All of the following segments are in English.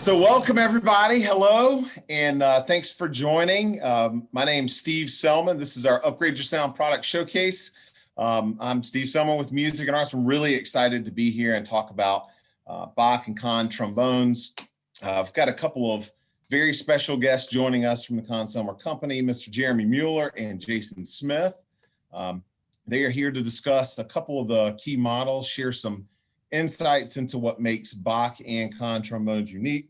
So welcome everybody, hello, and thanks for joining. My name's Steve Selman. This is our Upgrade Your Sound product showcase. I'm Steve Selman with Music and Arts. I'm really excited to be here and talk about Bach and Conn trombones. I've got a couple of very special guests joining us from the Conn-Selmer company, Mr. Jeremy Mueller and Jason Smith. They are here to discuss a couple of the key models, share some insights into what makes Bach and Conn trombones unique,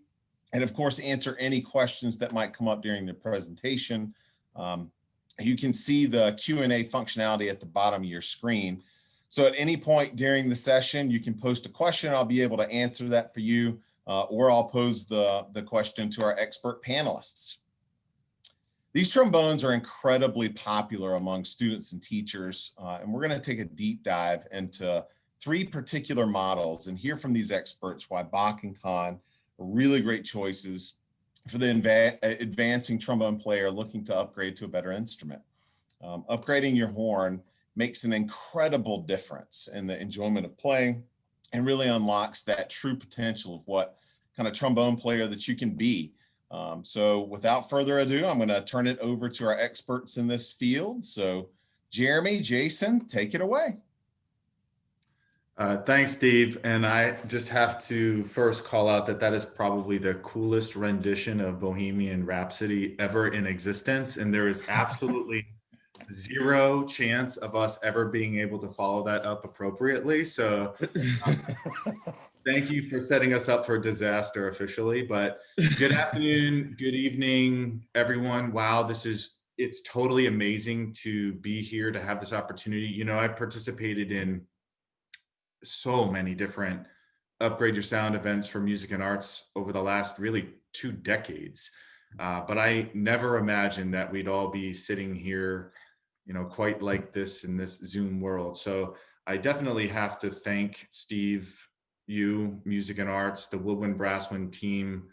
and of course, answer any questions that might come up during the presentation. You can see the Q&A functionality at the bottom of your screen. So at any point during the session, you can post a question. I'll be able to answer that for you, or I'll pose the question to our expert panelists. These trombones are incredibly popular among students and teachers, and we're going to take a deep dive into three particular models and hear from these experts why Bach and Conn are really great choices for the advancing trombone player looking to upgrade to a better instrument. Upgrading your horn makes an incredible difference in the enjoyment of playing and really unlocks that true potential of what kind of trombone player that you can be. So without further ado, I'm going to turn it over to our experts in this field. So Jeremy, Jason, take it away. Thanks, Steve. And I just have to first call out that is probably the coolest rendition of Bohemian Rhapsody ever in existence. And there is absolutely zero chance of us ever being able to follow that up appropriately. So thank you for setting us up for disaster officially. But good afternoon, good evening, everyone. Wow, it's totally amazing to be here, to have this opportunity. You know, I participated in so many different Upgrade Your Sound events for music and arts over the last really 2 decades. But I never imagined that we'd all be sitting here, you know, quite like this in this Zoom world. So I definitely have to thank Steve, you, Music and Arts, the Woodwind Brasswind team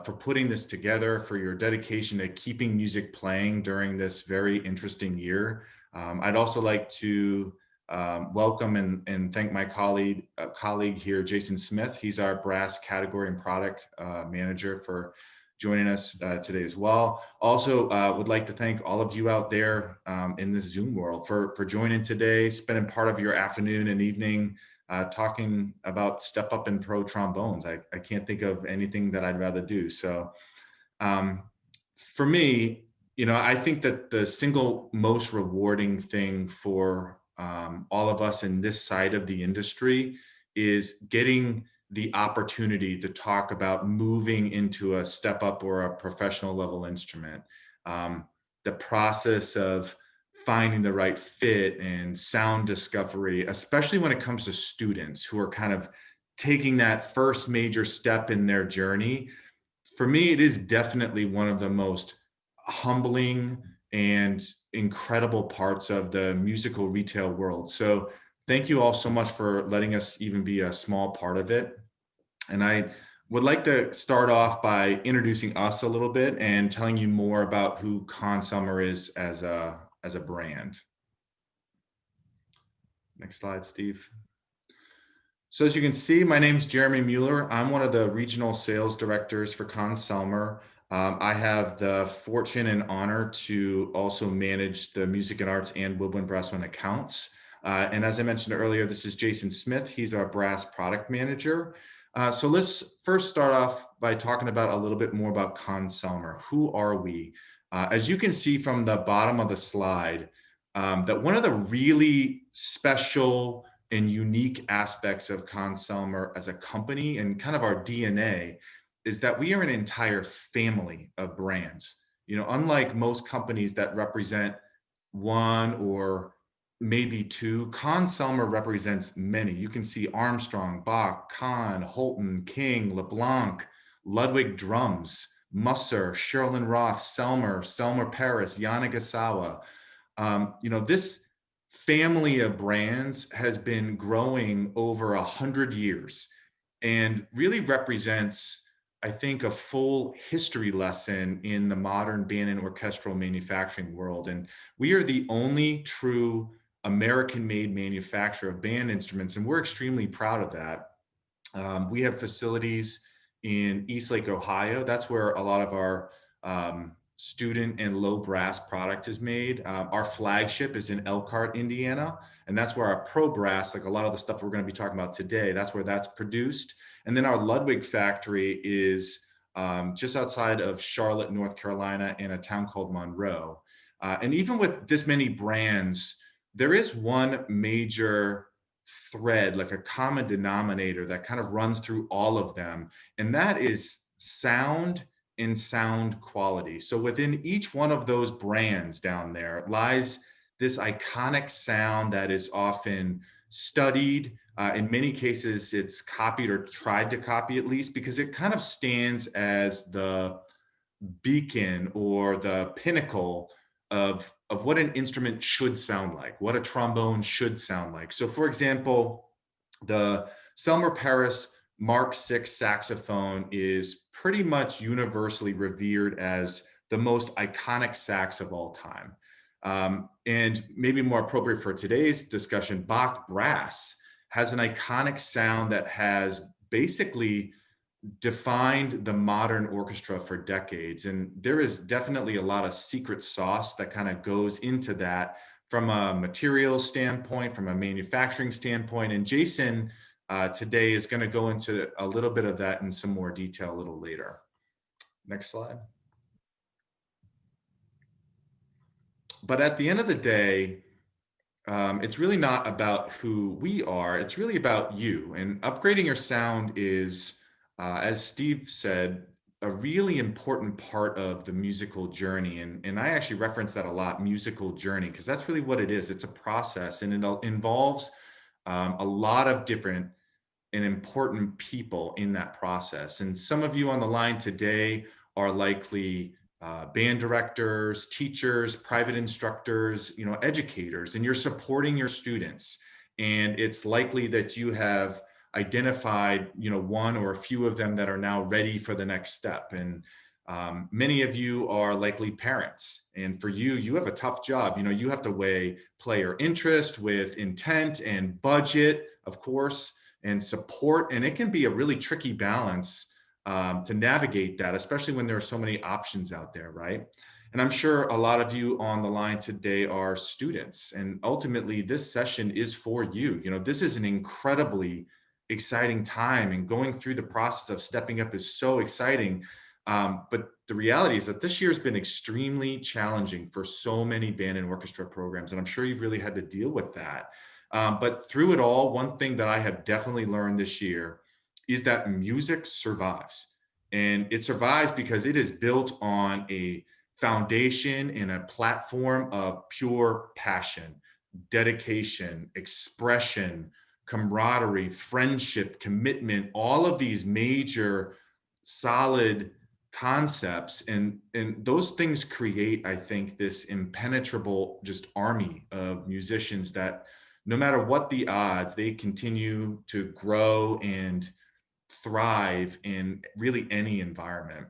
for putting this together, for your dedication to keeping music playing during this very interesting year. I'd also like to welcome and thank my colleague here, Jason Smith. He's our brass category and product manager, for joining us today as well. Also would like to thank all of you out there in this Zoom world for joining today, spending part of your afternoon and evening talking about Step Up and Pro trombones. I can't think of anything that I'd rather do. So for me, you know, I think that the single most rewarding thing for all of us in this side of the industry is getting the opportunity to talk about moving into a step up or a professional level instrument. The process of finding the right fit and sound discovery, especially when it comes to students who are kind of taking that first major step in their journey. For me, it is definitely one of the most humbling and incredible parts of the musical retail world. So thank you all so much for letting us even be a small part of it. And I would like to start off by introducing us a little bit and telling you more about who Conn-Selmer is as a brand. Next slide, Steve. So as you can see, my name is Jeremy Mueller. I'm one of the regional sales directors for Conn-Selmer. I have the fortune and honor to also manage the Music and Arts and Woodwind Brasswind accounts. And as I mentioned earlier, this is Jason Smith. He's our brass product manager. So let's first start off by talking about a little bit more about Conn-Selmer. Who are we? As you can see from the bottom of the slide, that one of the really special and unique aspects of Conn-Selmer as a company and kind of our DNA is that we are an entire family of brands. You know, unlike most companies that represent one or maybe two, Conn-Selmer represents many. You can see Armstrong, Bach, Conn, Holton, King, LeBlanc, Ludwig Drums, Musser, Sherlin Roth, Selmer Paris, Yanagisawa. You know, this family of brands has been growing over 100 years and really represents, I think, a full history lesson in the modern band and orchestral manufacturing world. And we are the only true American-made manufacturer of band instruments, and we're extremely proud of that. We have facilities in Eastlake, Ohio. That's where a lot of our student and low brass product is made. Our flagship is in Elkhart, Indiana, and that's where our pro brass, like a lot of the stuff we're going to be talking about today, that's where that's produced. And then our Ludwig factory is just outside of Charlotte, North Carolina, in a town called Monroe. And even with this many brands, there is one major thread, like a common denominator that kind of runs through all of them, and that is sound and sound quality. So within each one of those brands down there lies this iconic sound that is often studied. In many cases, it's copied or tried to copy, at least, because it kind of stands as the beacon or the pinnacle of what an instrument should sound like, what a trombone should sound like. So for example, the Selmer Paris Mark VI saxophone is pretty much universally revered as the most iconic sax of all time. And maybe more appropriate for today's discussion, Bach brass has an iconic sound that has basically defined the modern orchestra for decades. And there is definitely a lot of secret sauce that kind of goes into that from a materials standpoint, from a manufacturing standpoint. And Jason today is going to go into a little bit of that in some more detail a little later. Next slide. But at the end of the day, it's really not about who we are. It's really about you. And upgrading your sound is, as Steve said, a really important part of the musical journey. And I actually reference that a lot, musical journey, because that's really what it is. It's a process, and it involves a lot of different and important people in that process. And some of you on the line today are likely band directors, teachers, private instructors, educators, and you're supporting your students. And it's likely that you have identified, one or a few of them that are now ready for the next step. And many of you are likely parents. And for you, you have a tough job. You have to weigh player interest with intent and budget, of course, and support. And it can be a really tricky balance to navigate that, especially when there are so many options out there, right? And I'm sure a lot of you on the line today are students, and ultimately this session is for you. This is an incredibly exciting time, and going through the process of stepping up is so exciting. But the reality is that this year has been extremely challenging for so many band and orchestra programs, and I'm sure you've really had to deal with that. But through it all, one thing that I have definitely learned this year is that music survives. And it survives because it is built on a foundation and a platform of pure passion, dedication, expression, camaraderie, friendship, commitment, all of these major solid concepts. And those things create, I think, this impenetrable just army of musicians that no matter what the odds, they continue to grow and thrive in really any environment.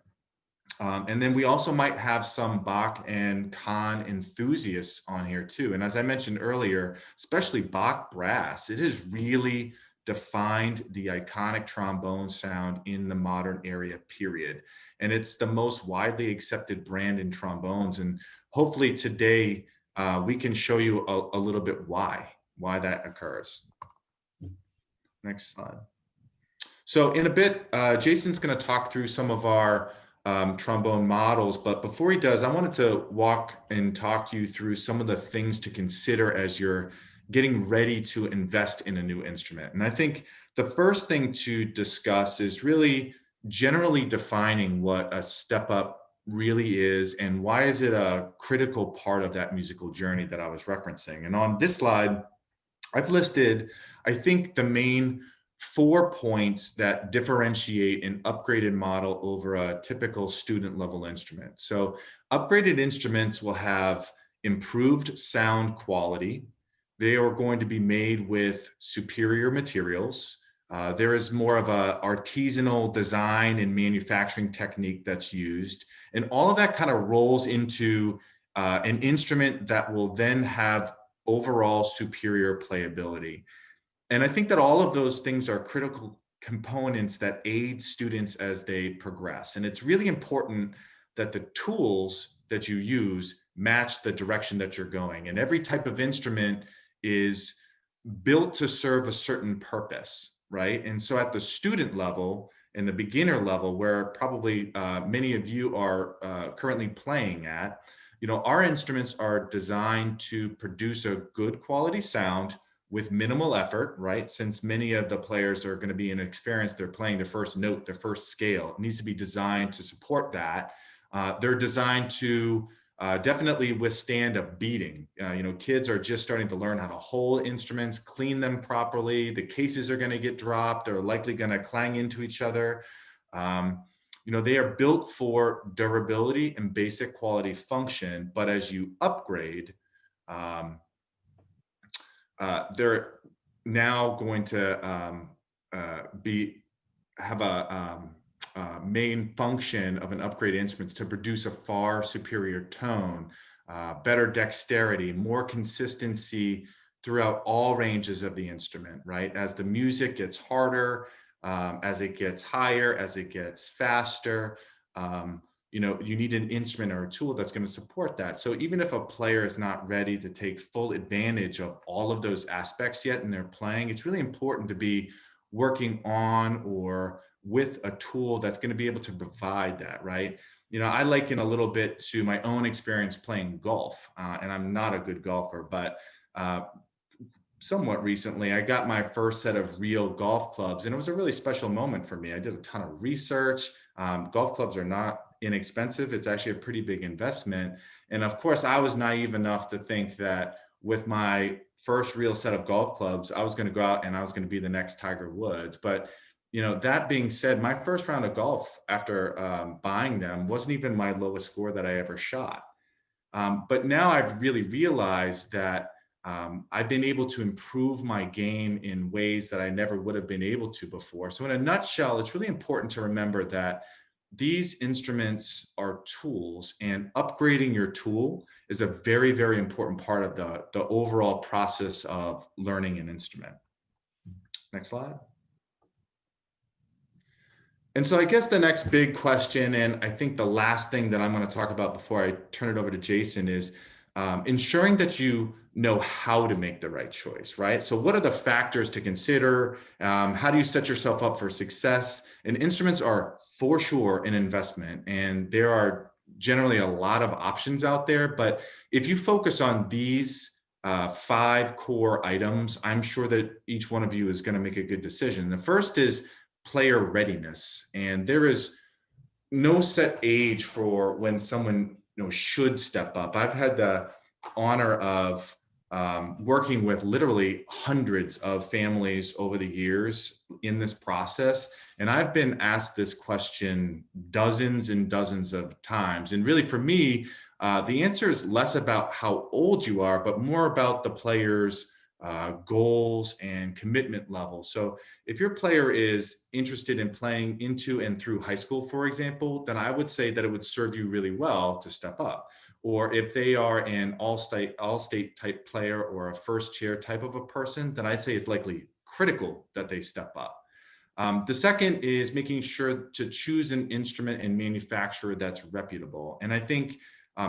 And then we also might have some Bach and Conn enthusiasts on here too. And as I mentioned earlier, especially Bach brass, it has really defined the iconic trombone sound in the modern era, period. And it's the most widely accepted brand in trombones. And hopefully today we can show you a little bit why that occurs. Next slide. So in a bit, Jason's going to talk through some of our trombone models, but before he does, I wanted to walk and talk you through some of the things to consider as you're getting ready to invest in a new instrument. And I think the first thing to discuss is really generally defining what a step up really is and why is it a critical part of that musical journey that I was referencing. And on this slide, I've listed, I think, the main 4 points that differentiate an upgraded model over a typical student level instrument. So upgraded instruments will have improved sound quality. They are going to be made with superior materials. There is more of a artisanal design and manufacturing technique that's used. And all of that kind of rolls into an instrument that will then have overall superior playability. And I think that all of those things are critical components that aid students as they progress. And it's really important that the tools that you use match the direction that you're going. And every type of instrument is built to serve a certain purpose, right? And so at the student level and the beginner level, where probably many of you are currently playing at, our instruments are designed to produce a good quality sound with minimal effort, right? Since many of the players are going to be inexperienced, they're playing their first note, their first scale. It needs to be designed to support that. They're designed to definitely withstand a beating. Kids are just starting to learn how to hold instruments, clean them properly. The cases are going to get dropped. They're likely going to clang into each other. They are built for durability and basic quality function, but as you upgrade, they're now going to have a main function of an upgrade instruments to produce a far superior tone, better dexterity, more consistency throughout all ranges of the instrument, right? As the music gets harder, as it gets higher, as it gets faster, you need an instrument or a tool that's going to support that. So even if a player is not ready to take full advantage of all of those aspects yet in their playing, it's really important to be working on or with a tool that's going to be able to provide that, right? I liken a little bit to my own experience playing golf, and I'm not a good golfer, but somewhat recently, I got my first set of real golf clubs, and it was a really special moment for me. I did a ton of research. Golf clubs are not inexpensive. It's actually a pretty big investment. And of course, I was naive enough to think that with my first real set of golf clubs, I was going to go out and I was going to be the next Tiger Woods. But that being said, my first round of golf after buying them wasn't even my lowest score that I ever shot. But now I've really realized that I've been able to improve my game in ways that I never would have been able to before. So in a nutshell, it's really important to remember that these instruments are tools, and upgrading your tool is a very, very important part of the overall process of learning an instrument. Next slide. And so I guess the next big question, and I think the last thing that I'm going to talk about before I turn it over to Jason, is ensuring that you know how to make the right choice, right? So what are the factors to consider? How do you set yourself up for success? And instruments are for sure an investment, and there are generally a lot of options out there. But if you focus on these 5 core items, I'm sure that each one of you is going to make a good decision. The first is player readiness, and there is no set age for when someone should step up. I've had the honor of working with literally hundreds of families over the years in this process, and I've been asked this question dozens and dozens of times. And really, for me, the answer is less about how old you are, but more about the player's goals and commitment level. So if your player is interested in playing into and through high school, for example, then I would say that it would serve you really well to step up. Or if they are an all-state type player or a first chair type of a person, then I'd say it's likely critical that they step up. The second is making sure to choose an instrument and manufacturer that's reputable. And I think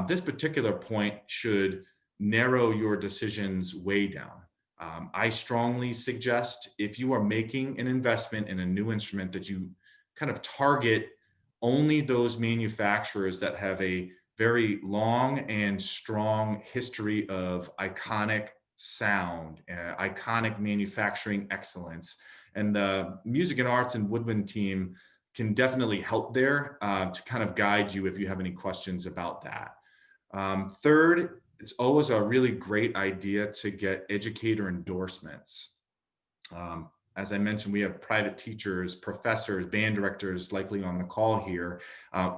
this particular point should narrow your decisions way down. I strongly suggest, if you are making an investment in a new instrument, that you kind of target only those manufacturers that have a very long and strong history of iconic sound, iconic manufacturing excellence. And the Music and Arts and Woodwind team can definitely help there to kind of guide you if you have any questions about that. Third, it's always a really great idea to get educator endorsements. As I mentioned, we have private teachers, professors, band directors likely on the call here.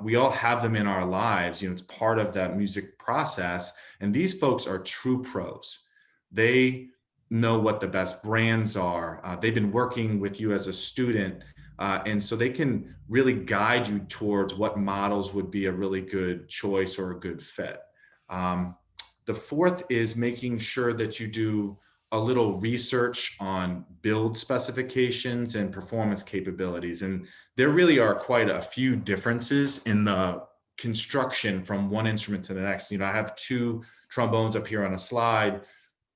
We all have them in our lives. It's part of that music process. And these folks are true pros. They know what the best brands are. They've been working with you as a student. And so they can really guide you towards what models would be a really good choice or a good fit. The fourth is making sure that you do a little research on build specifications and performance capabilities. And there really are quite a few differences in the construction from one instrument to the next. I have two trombones up here on the slide.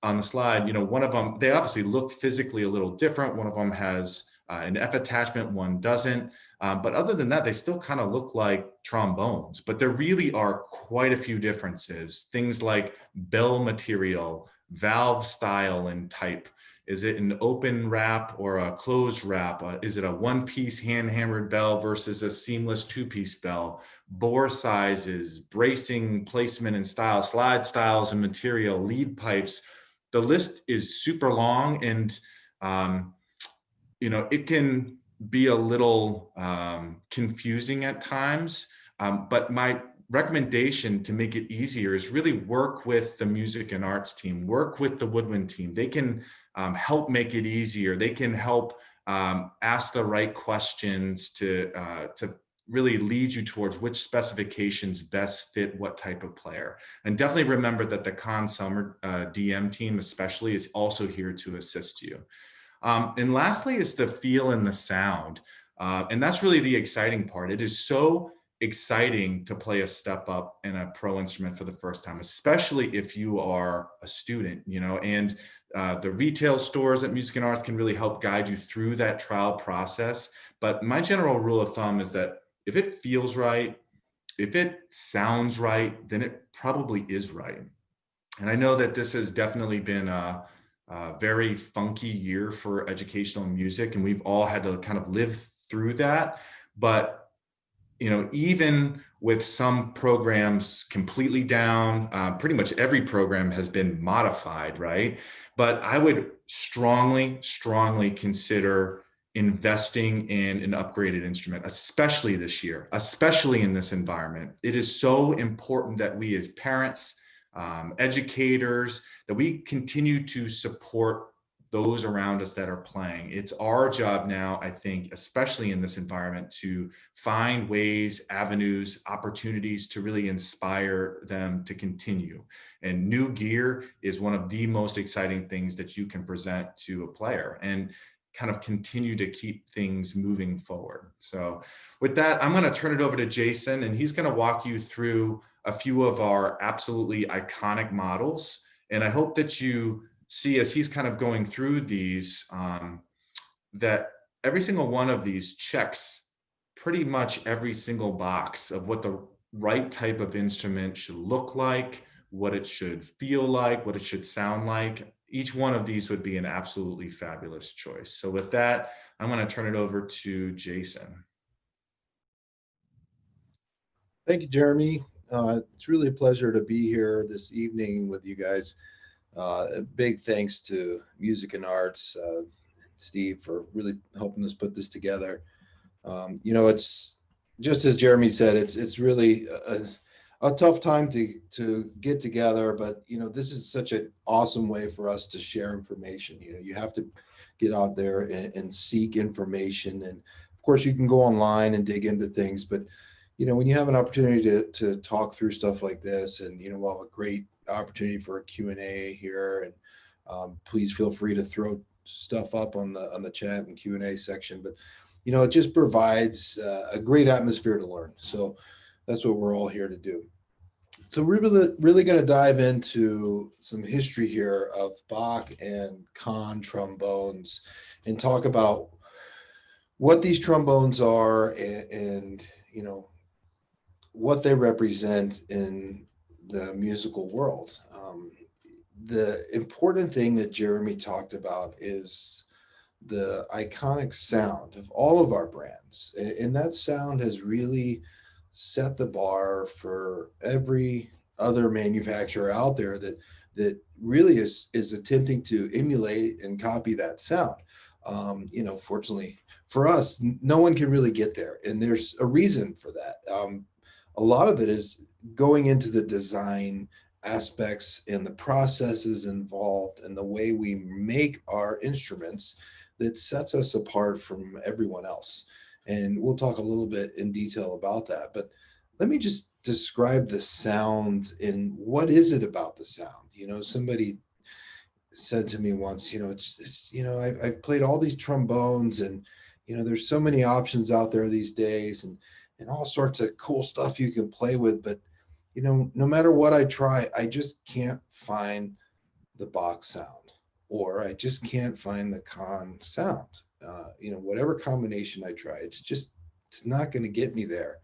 One of them, they obviously look physically a little different. One of them has an F attachment, one doesn't. But other than that, they still kind of look like trombones. But there really are quite a few differences. Things like bell material, valve style and type. Is it an open wrap or a closed wrap? Is it a one-piece hand-hammered bell versus a seamless two-piece bell? Bore sizes, bracing placement and style, slide styles and material, lead pipes. The list is super long, and it can be a little confusing at times. But my recommendation to make it easier is really work with the music and arts team, work with the Woodwind team. They can help make it easier. They can help ask the right questions to really lead you towards which specifications best fit what type of player. And definitely remember that the Conn-Selmer DM team especially is also here to assist you. And lastly is the feel and the sound. And that's really the exciting part. It is so exciting to play a step up in a pro instrument for the first time, especially if you are a student, and the retail stores at Music and Arts can really help guide you through that trial process. But my general rule of thumb is that if it feels right, if it sounds right, then it probably is right. And I know that this has definitely been a very funky year for educational music, and we've all had to kind of live through that. But even with some programs completely down, pretty much every program has been modified, right? But I would strongly consider investing in an upgraded instrument, especially this year, especially in this environment. It is so important that we as parents, educators, that we continue to support those around us that are playing. It's our job now, I think, especially in this environment, to find ways, avenues, opportunities to really inspire them to continue. And new gear is one of the most exciting things that you can present to a player and kind of continue to keep things moving forward. So with that, I'm going to turn it over to Jason, and he's going to walk you through a few of our absolutely iconic models. And I hope that you see, as he's kind of going through these, that every single one of these checks pretty much every single box of what the right type of instrument should look like, what it should feel like, what it should sound like. Each one of these would be an absolutely fabulous choice. So with that, I'm going to turn it over to Jason. Thank you, Jeremy. It's really a pleasure to be here this evening with you guys. A big thanks to Music and Arts, Steve, for really helping us put this together. It's just as Jeremy said, it's really a tough time to get together, but this is such an awesome way for us to share information. You have to get out there and seek information, and of course you can go online and dig into things, but when you have an opportunity to talk through stuff like this, and we'll have a great opportunity for a Q&A here, and please feel free to throw stuff up on the chat and Q&A section, but it just provides a great atmosphere to learn. So that's what we're all here to do. So we're really going to dive into some history here of Bach and Conn trombones and talk about what these trombones are and what they represent in the musical world. The important thing that Jeremy talked about is the iconic sound of all of our brands. And that sound has really set the bar for every other manufacturer out there that really is attempting to emulate and copy that sound. Fortunately for us, no one can really get there. And there's a reason for that. A lot of it is going into the design aspects and the processes involved and the way we make our instruments that sets us apart from everyone else. And we'll talk a little bit in detail about that. But let me just describe the sound and what is it about the sound? Somebody said to me once, I've played all these trombones, and, there's so many options out there these days, and all sorts of cool stuff you can play with. But, no matter what I try, I just can't find the Bach sound, or I just can't find the Conn sound. Whatever combination I try, it's not going to get me there.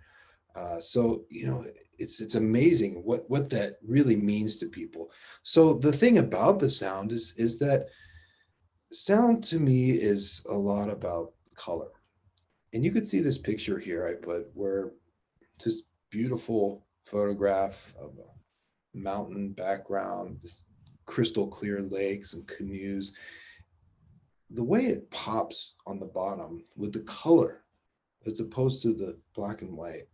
So it's amazing what that really means to people. So the thing about the sound is that sound to me is a lot about color. And you could see this picture here I put, where this beautiful photograph of a mountain background, this crystal clear lakes and canoes. The way it pops on the bottom with the color, as opposed to the black and white,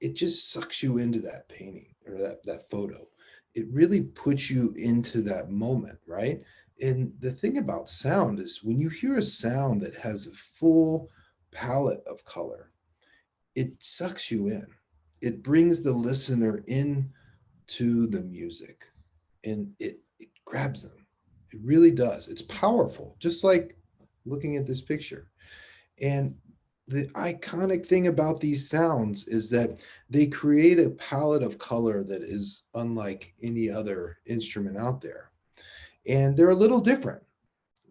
it just sucks you into that painting or that photo. It really puts you into that moment, right? And the thing about sound is, when you hear a sound that has a full palette of color, it sucks you in. It brings the listener in to the music, and it grabs them. It really does. It's powerful, just like looking at this picture. And the iconic thing about these sounds is that they create a palette of color that is unlike any other instrument out there. And they're a little different.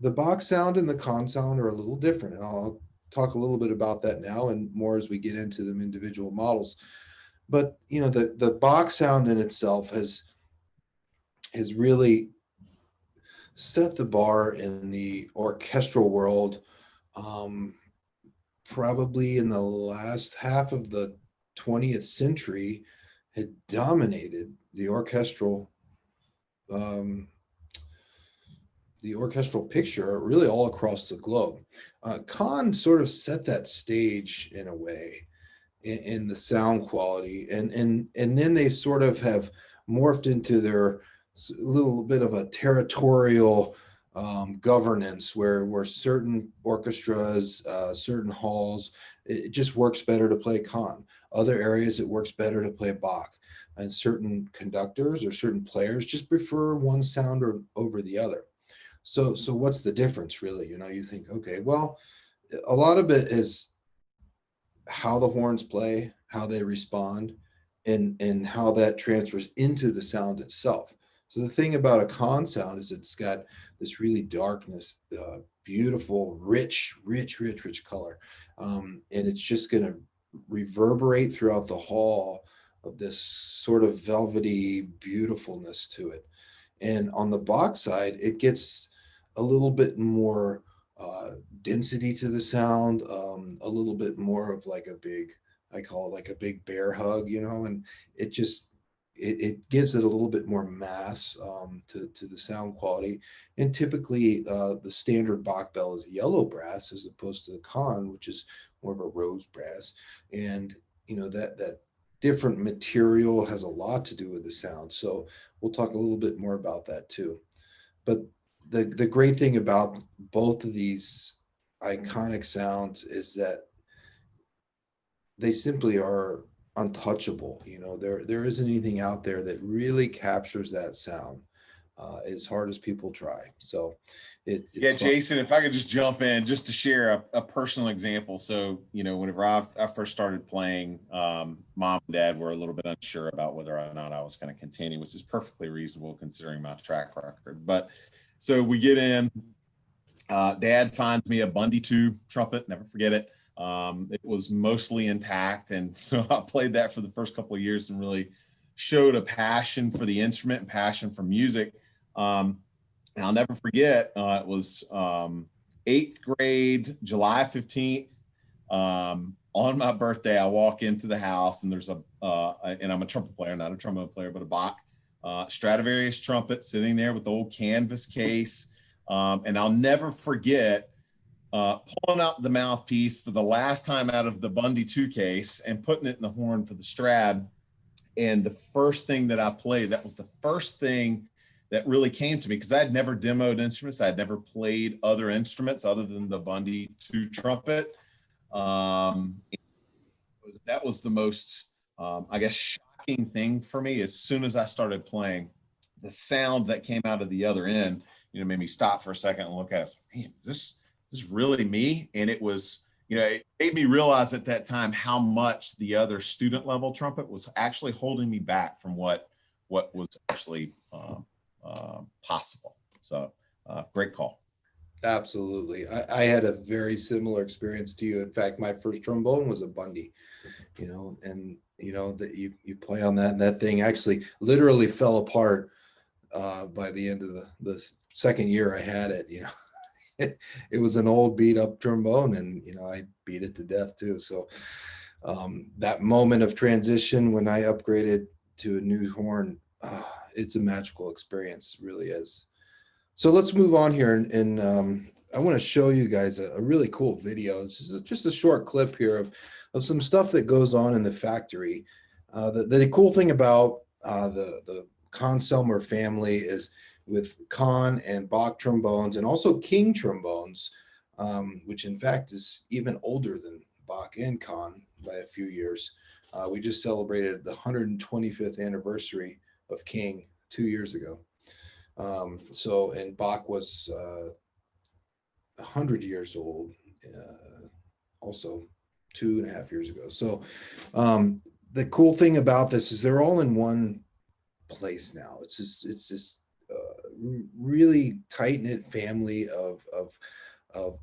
The Bach sound and the Conn sound are a little different. I'll talk a little bit about that now, and more as we get into them individual models. But the Bach sound in itself has really set the bar in the orchestral world. Probably in the last half of the 20th century, had dominated the orchestral picture really all across the globe. Conn sort of set that stage in a way in the sound quality, and then they sort of have morphed into their little bit of a territorial governance, where certain orchestras, certain halls, it just works better to play Conn. Other areas it works better to play Bach, and certain conductors or certain players just prefer one sound over the other. So what's the difference really? You think, okay, well, a lot of it is how the horns play, how they respond, and how that transfers into the sound itself. So the thing about a Conn sound is it's got this really darkness, beautiful, rich color. And it's just going to reverberate throughout the hall of this sort of velvety beautifulness to it. And on the Bach side, it gets a little bit more density to the sound, a little bit more of like I call it like a big bear hug, and it just, it gives it a little bit more mass to the sound quality. And typically the standard Bach bell is yellow brass, as opposed to the Conn, which is more of a rose brass. And that different material has a lot to do with the sound. So we'll talk a little bit more about that too. But the great thing about both of these iconic sounds is that they simply are untouchable. There isn't anything out there that really captures that sound as hard as people try. So it's yeah, fun. Jason, if I could just jump in just to share a personal example. So, whenever I first started playing, mom and dad were a little bit unsure about whether or not I was going to continue, which is perfectly reasonable considering my track record. But so we get in, dad finds me a Bundy 2 trumpet, never forget it. It was mostly intact. And so I played that for the first couple of years and really showed a passion for the instrument and passion for music. And I'll never forget, it was 8th grade, July 15th. On my birthday, I walk into the house and there's and I'm a trumpet player, not a trombone player, but a Bach Stradivarius trumpet sitting there with the old canvas case. And I'll never forget pulling out the mouthpiece for the last time out of the Bundy 2 case and putting it in the horn for the Strad. And the first thing that I played, that was the first thing that really came to me, because I had never demoed instruments. I had never played other instruments other than the Bundy 2 trumpet. That was the most, I guess, shocking thing for me as soon as I started playing the sound that came out of the other end, made me stop for a second and look at it. Man, is this really me? And it was, it made me realize at that time how much the other student level trumpet was actually holding me back from what was actually possible. So great call. Absolutely. I had a very similar experience to you. In fact, my first trombone was a Bundy, and that you play on that, and that thing actually literally fell apart by the end of the second year I had it. It was an old beat up trombone, and I beat it to death too. So that moment of transition when I upgraded to a new horn, it's a magical experience, really is. So let's move on here, and I want to show you guys a really cool video. This is just a short clip here of some stuff that goes on in the factory. The cool thing about the Conn-Selmer family is with Conn and Bach trombones, and also King trombones, which in fact is even older than Bach and Conn by a few years. We just celebrated the 125th anniversary of King 2 years ago. And Bach was 100 years old, also 2.5 years ago. So the cool thing about this is they're all in one place now. It's just really tight-knit family of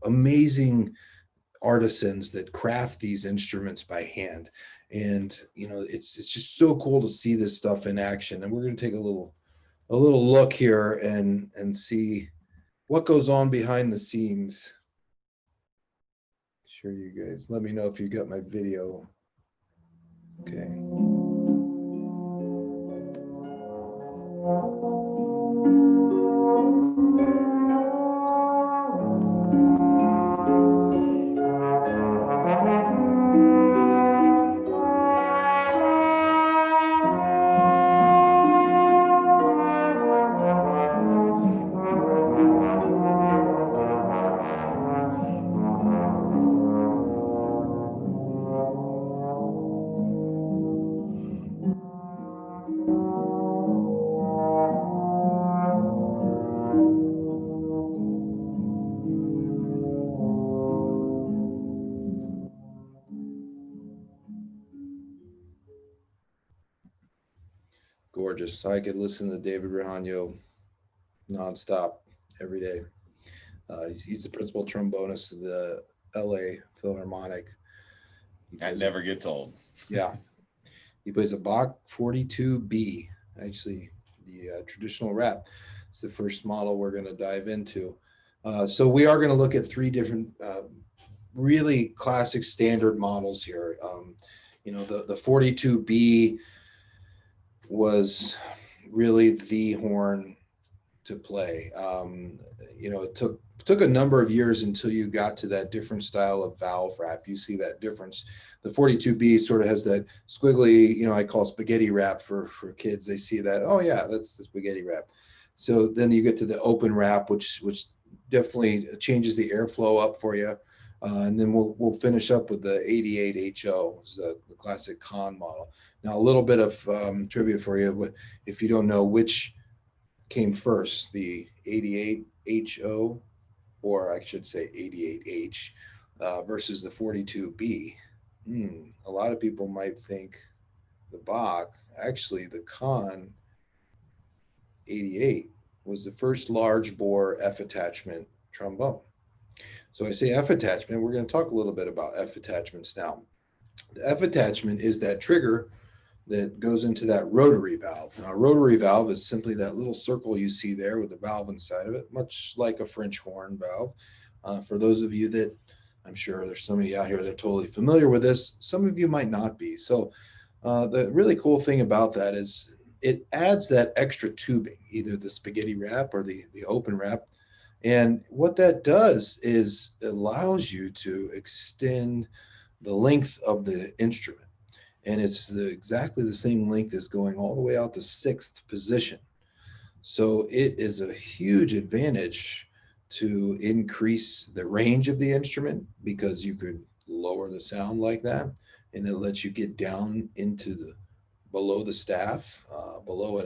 amazing artisans that craft these instruments by hand. And it's just so cool to see this stuff in action. And we're going to take a little look here and see what goes on behind the scenes. Sure, you guys, let me know if you got my video. Okay. Gorgeous. I could listen to David Rehano nonstop every day. He's the principal trombonist of the LA Philharmonic. That never gets old. Yeah. He plays a Bach 42B, actually the traditional rap. It's the first model we're going to dive into. So we are going to look at three different really classic standard models here. The 42B was really the horn to play. It took a number of years until you got to that different style of valve wrap. You see that difference. The 42B sort of has that squiggly, I call spaghetti wrap for kids. They see that, oh yeah, that's the spaghetti wrap. So then you get to the open wrap, which definitely changes the airflow up for you. And then we'll finish up with the 88HO, the classic Conn model. Now, a little bit of trivia for you. If you don't know which came first, the 88HO, or I should say 88H, versus the 42B. A lot of people might think the Bach, actually the Conn 88 was the first large bore F-attachment trombone. So I say F-attachment, we're going to talk a little bit about F-attachments now. The F-attachment is that trigger that goes into that rotary valve. Now, a rotary valve is simply that little circle you see there with the valve inside of it, much like a French horn valve. For those of you that, I'm sure there's some of you out here that are totally familiar with this, some of you might not be. So the really cool thing about that is it adds that extra tubing, either the spaghetti wrap or the open wrap. And what that does is it allows you to extend the length of the instrument. And it's exactly the same length as going all the way out to 6th position. So it is a huge advantage to increase the range of the instrument, because you could lower the sound like that, and it lets you get down into below the staff, below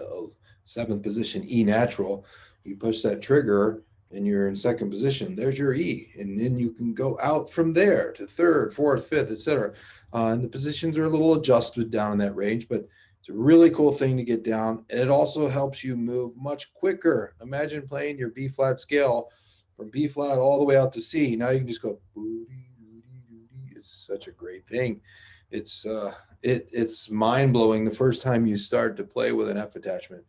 seventh position E natural, you push that trigger and you're in second position, there's your E. And then you can go out from there to third, fourth, fifth, etc. And the positions are a little adjusted down in that range, but it's a really cool thing to get down. And it also helps you move much quicker. Imagine playing your B flat scale from B flat all the way out to C. Now you can just go, it's such a great thing. It's mind-blowing the first time you start to play with an F attachment.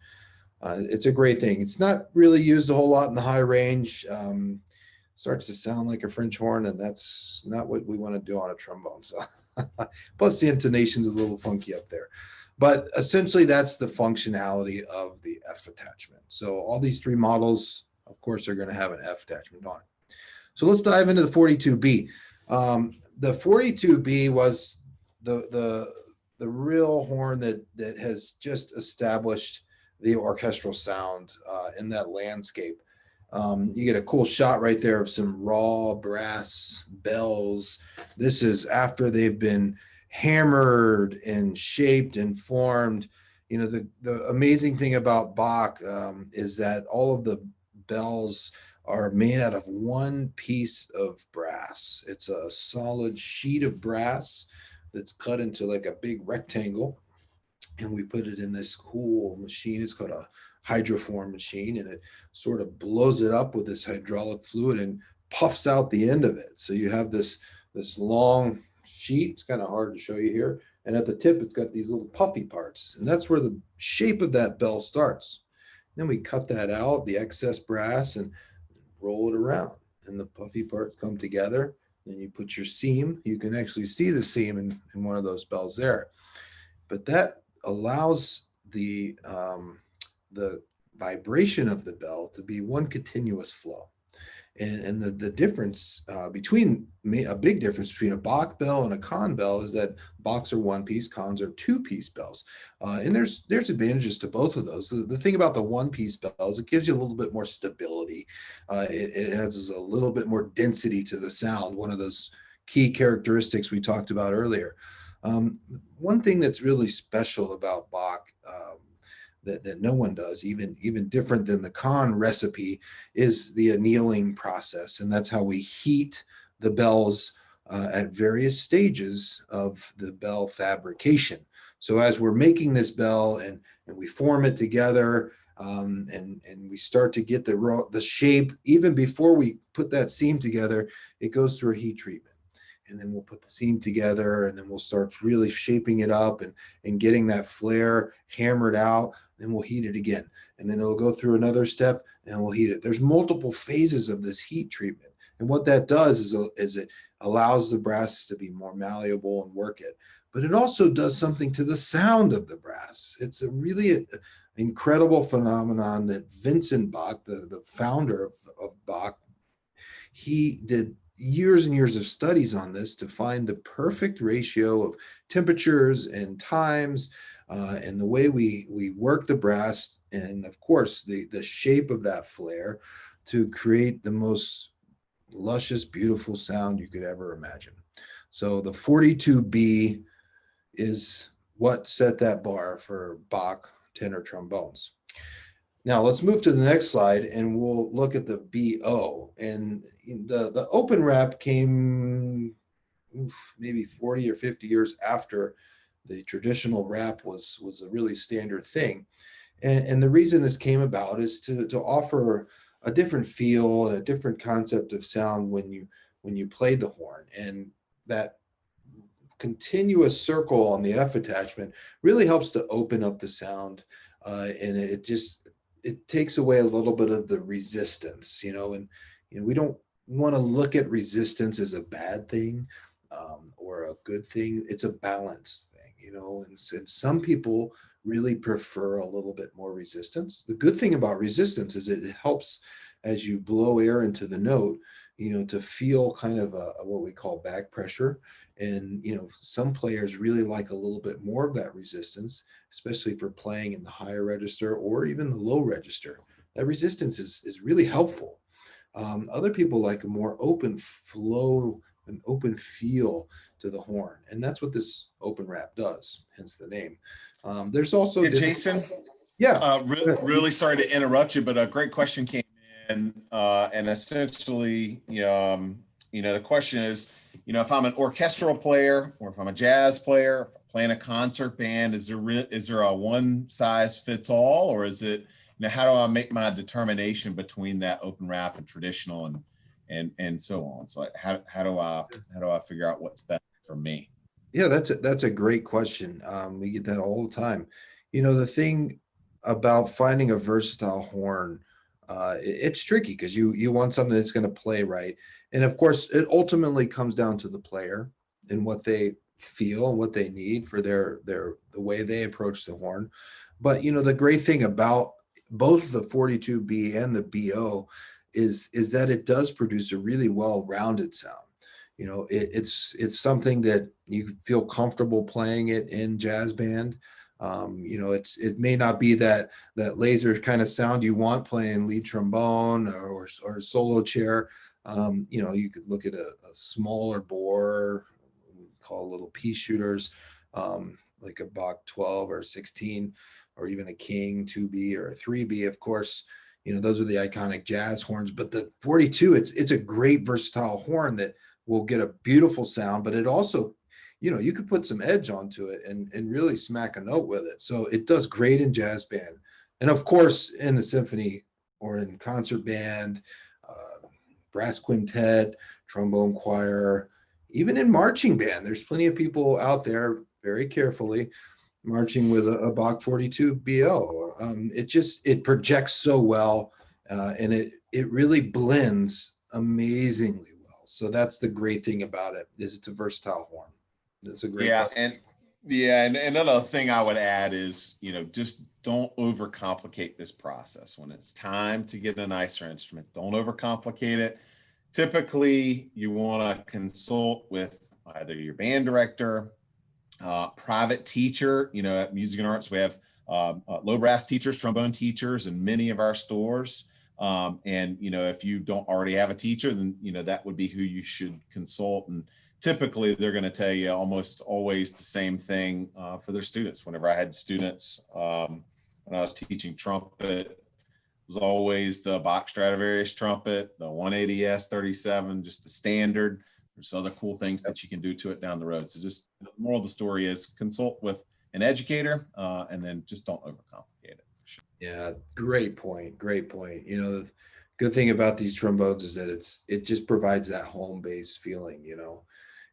It's a great thing. It's not really used a whole lot in the high range. Starts to sound like a French horn, and that's not what we want to do on a trombone. So, plus the intonation's a little funky up there. But essentially, that's the functionality of the F attachment. So all these three models, of course, are going to have an F attachment on it. So let's dive into the 42B. The 42B was the real horn that has just established the orchestral sound in that landscape. You get a cool shot right there of some raw brass bells. This is after they've been hammered and shaped and formed. You know, the amazing thing about Bach is that all of the bells are made out of one piece of brass. It's a solid sheet of brass that's cut into like a big rectangle. And we put it in this cool machine. It's called a hydroform machine, and it sort of blows it up with this hydraulic fluid and puffs out the end of it. So you have this long sheet. It's kind of hard to show you here. And at the tip, it's got these little puffy parts. And that's where the shape of that bell starts. Then we cut that out, the excess brass, and roll it around. And the puffy parts come together. Then you put your seam. You can actually see the seam in one of those bells there. But that allows the vibration of the bell to be one continuous flow. And the difference a big difference between a Bach bell and a Conn bell is that Bachs are one piece, Conns are two piece bells. And there's advantages to both of those. The thing about the one piece bell is it gives you a little bit more stability. It has a little bit more density to the sound, one of those key characteristics we talked about earlier. One thing that's really special about Bach that no one does, even different than the Conn recipe, is the annealing process. And that's how we heat the bells at various stages of the bell fabrication. So as we're making this bell and we form it together and we start to get the shape, even before we put that seam together, it goes through a heat treatment. And then we'll put the seam together, and then we'll start really shaping it up and getting that flare hammered out. Then we'll heat it again. And then it'll go through another step, and we'll heat it. There's multiple phases of this heat treatment. And what that does is it allows the brass to be more malleable and work it. But it also does something to the sound of the brass. It's a really incredible phenomenon that Vincent Bach, the founder of Bach, he did years and years of studies on this to find the perfect ratio of temperatures and times and the way we work the brass, and of course the shape of that flare to create the most luscious, beautiful sound you could ever imagine. So the 42B is what set that bar for Bach tenor trombones. Now let's move to the next slide, and we'll look at the BO. And the open wrap came maybe 40 or 50 years after the traditional wrap was a really standard thing. And the reason this came about is to offer a different feel and a different concept of sound when you played the horn. And that continuous circle on the F attachment really helps to open up the sound, and it takes away a little bit of the resistance, and we don't want to look at resistance as a bad thing or a good thing. It's a balance thing, and some people really prefer a little bit more resistance. The good thing about resistance is it helps as you blow air into the note, to feel kind of a what we call back pressure. And, some players really like a little bit more of that resistance, especially for playing in the higher register or even the low register. That resistance is really helpful. Other people like a more open flow, an open feel to the horn. And that's what this open wrap does, hence the name. There's also Jason, Yeah. Really sorry to interrupt you, but a great question came in, and essentially, the question is, if I'm an orchestral player or if I'm a jazz player, if I'm playing a concert band, is there a one size fits all, or is it, how do I make my determination between that open wrap and traditional and so on? So like, how do I figure out what's best for me? Yeah, that's a great question. We get that all the time. The thing about finding a versatile horn, it's tricky because you want something that's going to play right. And of course, it ultimately comes down to the player and what they feel, what they need for the way they approach the horn. But the great thing about both the 42B and the BO is that it does produce a really well-rounded sound. It's something that you feel comfortable playing it in jazz band. It may not be that laser kind of sound you want playing lead trombone or solo chair. You could look at a smaller bore, we call little pea shooters, like a Bach 12 or 16, or even a King 2B or a 3B. Of course, those are the iconic jazz horns. But the 42, it's a great versatile horn that will get a beautiful sound, but it also, you could put some edge onto it and really smack a note with it. So it does great in jazz band. And of course, in the symphony or in concert band, brass quintet, trombone choir, even in marching band, there's plenty of people out there very carefully marching with a Bach 42 BO. It projects so well, and it really blends amazingly well. So that's the great thing about it, is it's a versatile horn. That's a great And another thing I would add is, just don't overcomplicate this process. When it's time to get a nicer instrument, don't overcomplicate it. Typically, you want to consult with either your band director, private teacher. At Music and Arts, we have low brass teachers, trombone teachers in many of our stores. And if you don't already have a teacher, then that would be who you should consult. And typically they're going to tell you almost always the same thing for their students. Whenever I had students, when I was teaching trumpet, it was always the Bach Stradivarius trumpet, the 180S 37, just the standard. There's other cool things that you can do to it down the road. So just the moral of the story is consult with an educator, and then just don't overcomplicate it. Yeah, great point. Great point. The good thing about these trombones is that it just provides that home-based feeling.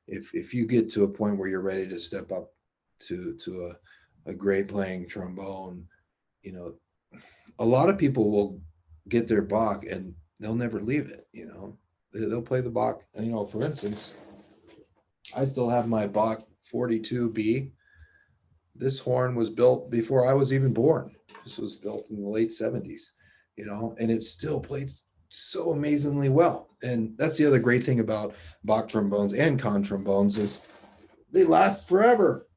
If you get to a point where you're ready to step up to a great playing trombone, a lot of people will get their Bach and they'll never leave it. They'll play the Bach. And, for instance, I still have my Bach 42B. This horn was built before I was even born. This was built in the late 70s, and it still plays so amazingly well. And that's the other great thing about Bach trombones and Conn trombones is they last forever.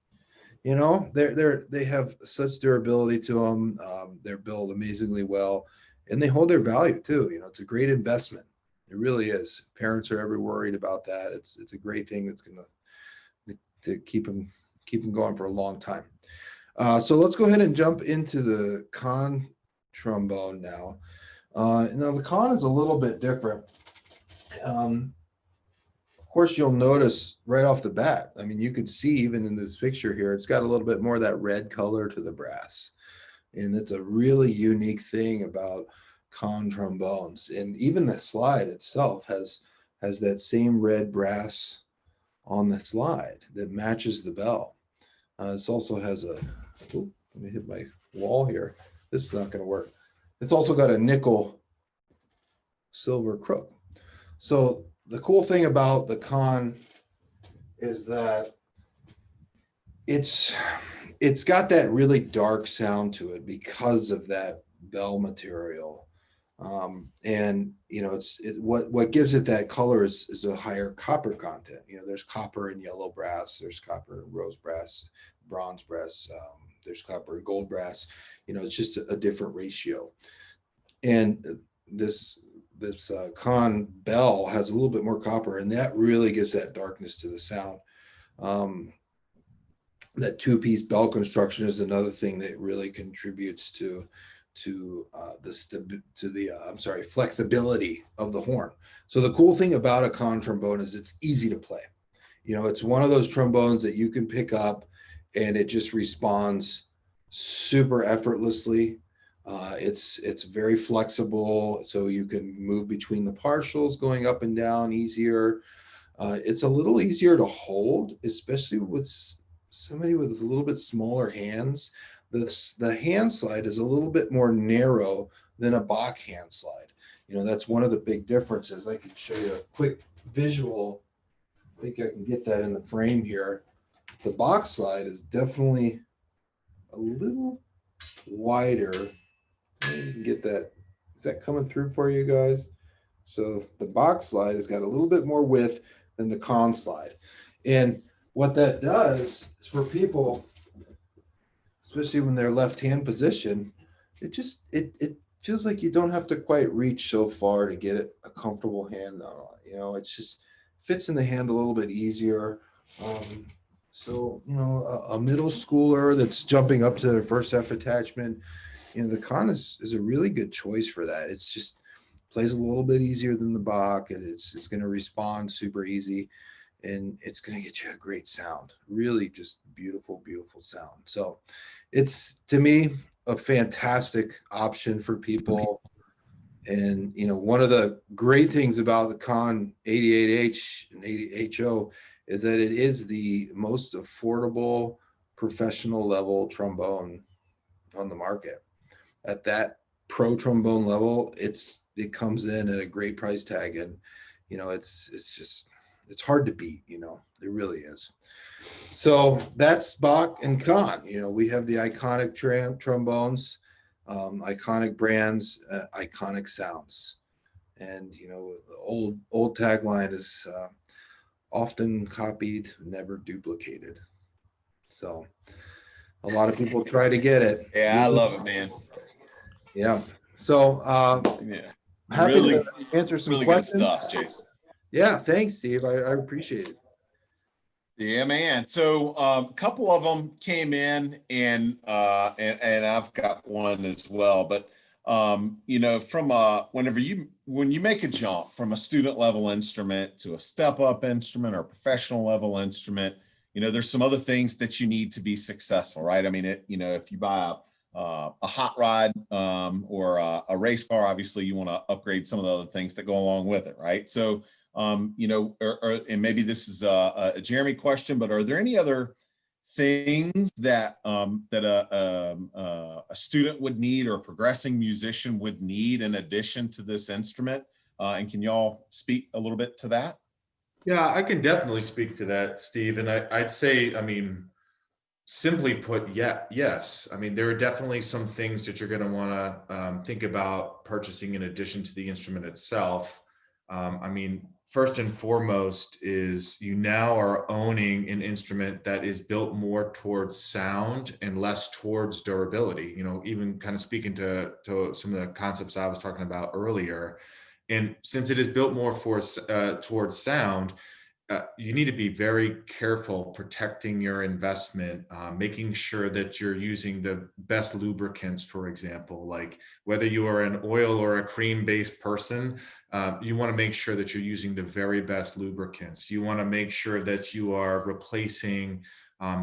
They have such durability to them. They're built amazingly well, and they hold their value too. It's a great investment. It really is. Parents are ever worried about that. It's a great thing that's going to keep them going for a long time. So let's go ahead and jump into the Conn trombone now. Now the Conn is a little bit different. Of course, you'll notice right off the bat, you could see even in this picture here, it's got a little bit more of that red color to the brass. And it's a really unique thing about Conn trombones. And even the slide itself has that same red brass on the slide that matches the bell. This also has let me hit my wall here. This is not going to work. It's also got a nickel silver crook. So the cool thing about the Conn is that it's got that really dark sound to it because of that bell material. And what gives it that color is a higher copper content. There's copper in yellow brass, there's copper in rose brass, bronze brass, there's copper in gold brass. It's just a different ratio. And this Conn bell has a little bit more copper, and that really gives that darkness to the sound. That two-piece bell construction is another thing that really contributes to flexibility of the horn. So the cool thing about a Conn trombone is it's easy to play. You know, it's one of those trombones that you can pick up and it just responds super effortlessly. It's very flexible, so you can move between the partials, going up and down easier. It's a little easier to hold, especially with somebody with a little bit smaller hands. The hand slide is a little bit more narrow than a Bach hand slide. You know, that's one of the big differences. I could show you a quick visual. I think I can get that in the frame here. The Bach slide is definitely a little wider. You can get that. Is that coming through for you guys? So the Bach slide has got a little bit more width than the Conn slide. And what that does is for people, especially when they're left-hand position, it feels like you don't have to quite reach so far to get a comfortable hand on it. You know, it just fits in the hand a little bit easier. So, you know, a middle schooler that's jumping up to their first F-Attachment, you know, the Conn is a really good choice for that. It's just plays a little bit easier than the Bach, and it's going to respond super easy, and it's going to get you a great sound. Really just beautiful, beautiful sound. So it's, to me, a fantastic option for people. And, you know, one of the great things about the Conn 88H and 80HO is that it is the most affordable professional level trombone on the market. At that pro trombone level, it comes in at a great price tag, and you know, it's hard to beat. You know, it really is. So that's Bach and Conn. You know, we have the iconic trombones, iconic brands, iconic sounds, and you know, the old tagline is often copied, never duplicated. So a lot of people try to get it. Yeah, I love it, man. Yeah. So Yeah, happy really, to answer some really questions. good stuff, Jason. Yeah, thanks, Steve. I appreciate it. Yeah, man. So a couple of them came in, and I've got one as well. But you know, from when you make a jump from a student level instrument to a step up instrument or a professional level instrument, you know, there's some other things that you need to be successful, right? I mean, you know, if you buy a hot rod or a race car, obviously you want to upgrade some of the other things that go along with it, right? So you know, and maybe this is a Jeremy question, but are there any other things that a student would need or a progressing musician would need in addition to this instrument? And can y'all speak a little bit to that? Yeah, I can definitely speak to that, Steve. And I'd say, I mean, simply put, yes. I mean, there are definitely some things that you're going to want to think about purchasing in addition to the instrument itself. I mean, first and foremost is you now are owning an instrument that is built more towards sound and less towards durability. You know, even kind of speaking to some of the concepts I was talking about earlier. And since it is built more towards sound, you need to be very careful protecting your investment, making sure that you're using the best lubricants, for example, like whether you are an oil or a cream based person, you want to make sure that you're using the very best lubricants. You want to make sure that you are replacing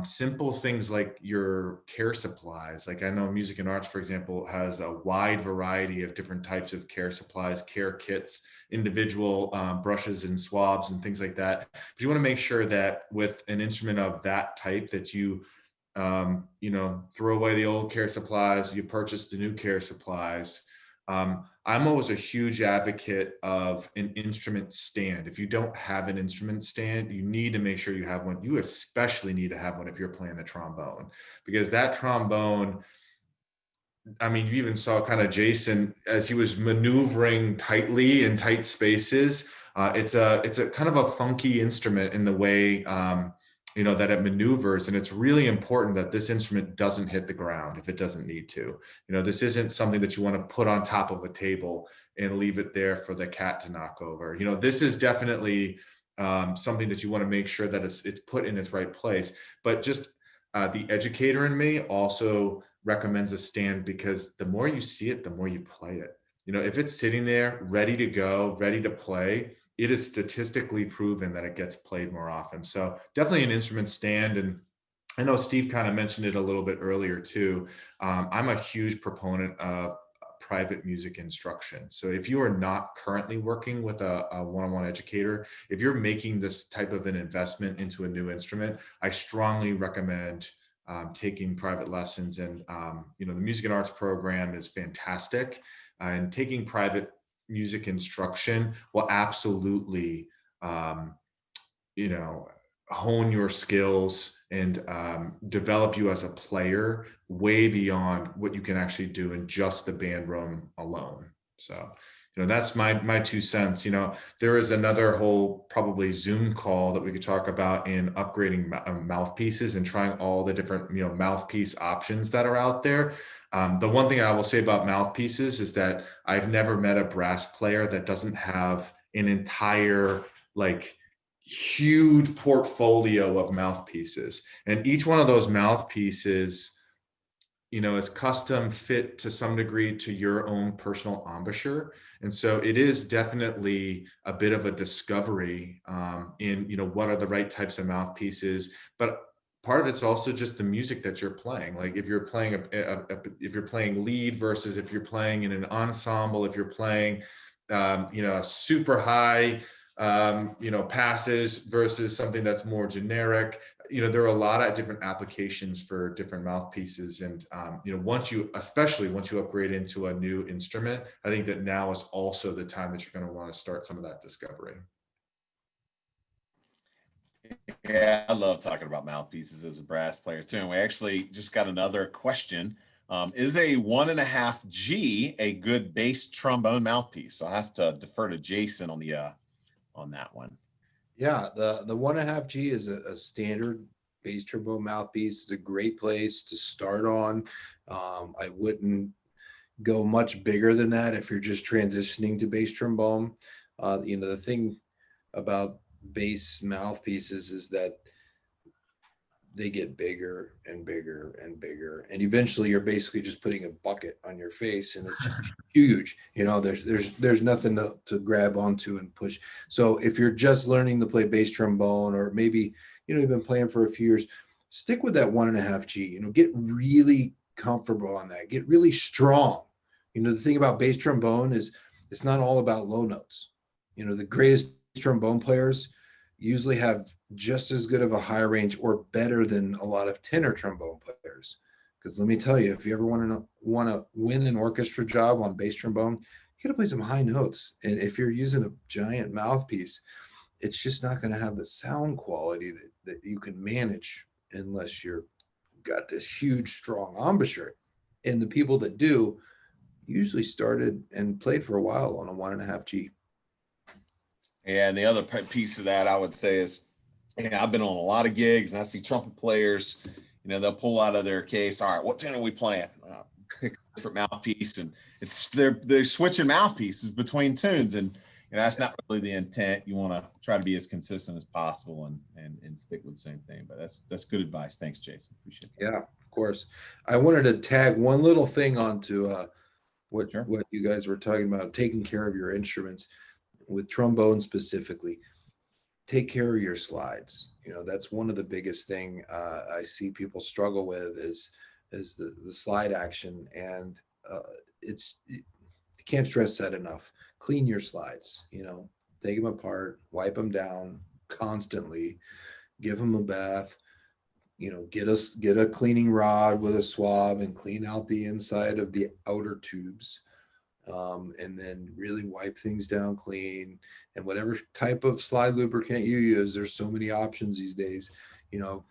simple things like your care supplies. Like I know Music and Arts, for example, has a wide variety of different types of care supplies, care kits, individual brushes and swabs and things like that. But you want to make sure that with an instrument of that type that you, you know, throw away the old care supplies, you purchase the new care supplies. I'm always a huge advocate of an instrument stand. If you don't have an instrument stand, you need to make sure you have one. You especially need to have one if you're playing the trombone, because that trombone, I mean, you even saw kind of Jason as he was maneuvering tightly in tight spaces. It's a kind of a funky instrument in the way, you know, that it maneuvers, and it's really important that this instrument doesn't hit the ground if it doesn't need to. You know, this isn't something that you want to put on top of a table and leave it there for the cat to knock over. You know, this is definitely something that you want to make sure that it's put in its right place. But just the educator in me also recommends a stand, because the more you see it, the more you play it. You know, if it's sitting there ready to go, ready to play, it is statistically proven that it gets played more often. So definitely an instrument stand. And I know Steve kind of mentioned it a little bit earlier too. I'm a huge proponent of private music instruction. So if you are not currently working with a one-on-one educator, if you're making this type of an investment into a new instrument, I strongly recommend taking private lessons. And you know, the music and arts program is fantastic, and taking private music instruction will absolutely you know, hone your skills and develop you as a player way beyond what you can actually do in just the band room alone. So, you know, that's my 2 cents. You know, there is another whole probably Zoom call that we could talk about in upgrading mouthpieces and trying all the different, you know, mouthpiece options that are out there. The one thing I will say about mouthpieces is that I've never met a brass player that doesn't have an entire, like, huge portfolio of mouthpieces, and each one of those mouthpieces, you know, is custom fit to some degree to your own personal embouchure. And so it is definitely a bit of a discovery in, you know, what are the right types of mouthpieces. But part of it's also just the music that you're playing. Like if you're playing if you're playing lead versus if you're playing in an ensemble, if you're playing you know, a super high you know, passes versus something that's more generic. You know, there are a lot of different applications for different mouthpieces. And, you know, especially once you upgrade into a new instrument, I think that now is also the time that you're going to want to start some of that discovery. Yeah, I love talking about mouthpieces as a brass player too. And we actually just got another question. Is a 1.5G a good bass trombone mouthpiece? So I have to defer to Jason on the on that one. Yeah, the 1.5G is a standard bass trombone mouthpiece. It's a great place to start on. I wouldn't go much bigger than that if you're just transitioning to bass trombone. You know, the thing about bass mouthpieces is that they get bigger and bigger and bigger, and eventually you're basically just putting a bucket on your face, and it's just huge. You know, there's nothing to grab onto and push. So if you're just learning to play bass trombone, or maybe, you know, you've been playing for a few years, stick with that 1.5G. You know, get really comfortable on that, get really strong. You know, the thing about bass trombone is it's not all about low notes. You know, the greatest trombone players usually have just as good of a high range or better than a lot of tenor trombone players. Because let me tell you, if you ever want to win an orchestra job on bass trombone, you got to play some high notes. And if you're using a giant mouthpiece, it's just not going to have the sound quality that you can manage unless you're got this huge, strong embouchure. And the people that do usually started and played for a while on a 1.5G. And the other piece of that I would say is, you know, I've been on a lot of gigs and I see trumpet players, you know, they'll pull out of their case. All right, what tune are we playing? Different mouthpiece, and it's they're switching mouthpieces between tunes, and you know that's not really the intent. You want to try to be as consistent as possible and stick with the same thing. But that's good advice. Thanks, Jason. Appreciate that. Yeah, of course. I wanted to tag one little thing onto what you guys were talking about, taking care of your instruments. With trombone specifically, take care of your slides. You know, that's one of the biggest thing I see people struggle with is the slide action, and you can't stress that enough. Clean your slides. You know, take them apart, wipe them down constantly, give them a bath. You know, get a cleaning rod with a swab and clean out the inside of the outer tubes. And then really wipe things down clean. And whatever type of slide lubricant you use, there's so many options these days. You know,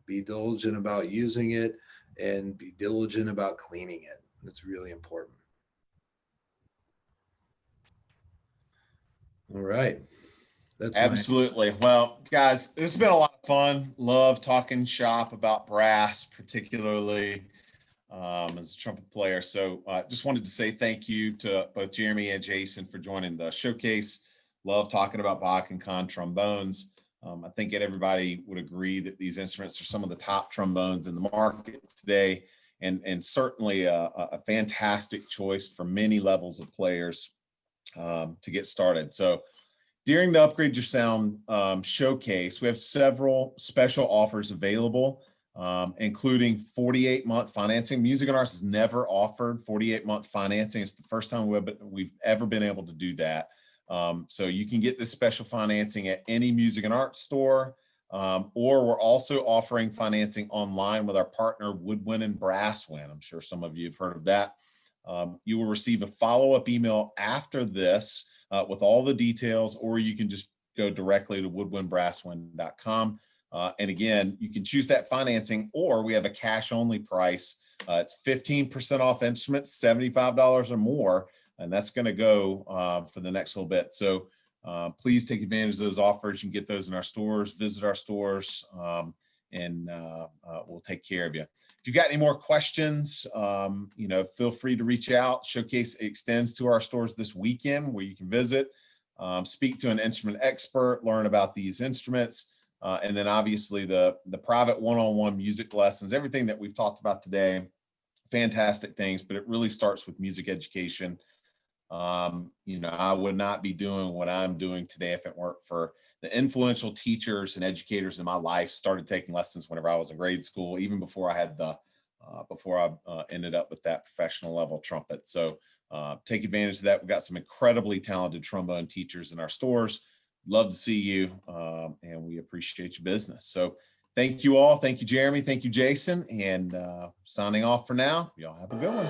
be diligent about using it and be diligent about cleaning it. That's really important. All right. That's absolutely. Well, guys, this has been a lot of fun. Love talking shop about brass, particularly as a trumpet player. So just wanted to say thank you to both Jeremy and Jason for joining the showcase. Love talking about Bach and Conn trombones. I think everybody would agree that these instruments are some of the top trombones in the market today, and certainly a fantastic choice for many levels of players to get started. So during the Upgrade Your Sound showcase, we have several special offers available, including 48-month financing. Music and Arts has never offered 48-month financing. It's the first time we've ever been able to do that. So you can get this special financing at any Music and Arts store, or we're also offering financing online with our partner Woodwind and Brasswind. I'm sure some of you have heard of that. You will receive a follow-up email after this with all the details, or you can just go directly to woodwindbrasswind.com. And again, you can choose that financing, or we have a cash-only price. It's 15% off instruments, $75 or more, and that's going to go for the next little bit. So please take advantage of those offers. You can get those in our stores, visit our stores, and we'll take care of you. If you've got any more questions, feel free to reach out. Showcase extends to our stores this weekend, where you can visit, speak to an instrument expert, learn about these instruments, and then obviously the private one-on-one music lessons, everything that we've talked about today, fantastic things, but it really starts with music education. I would not be doing what I'm doing today if it weren't for the influential teachers and educators in my life. Started taking lessons whenever I was in grade school, even before I had before I ended up with that professional level trumpet. So take advantage of that. We've got some incredibly talented trombone teachers in our stores. Love to see you, and we appreciate your business. So thank you all. Thank you, Jeremy. Thank you, Jason. And signing off for now. Y'all have a good one.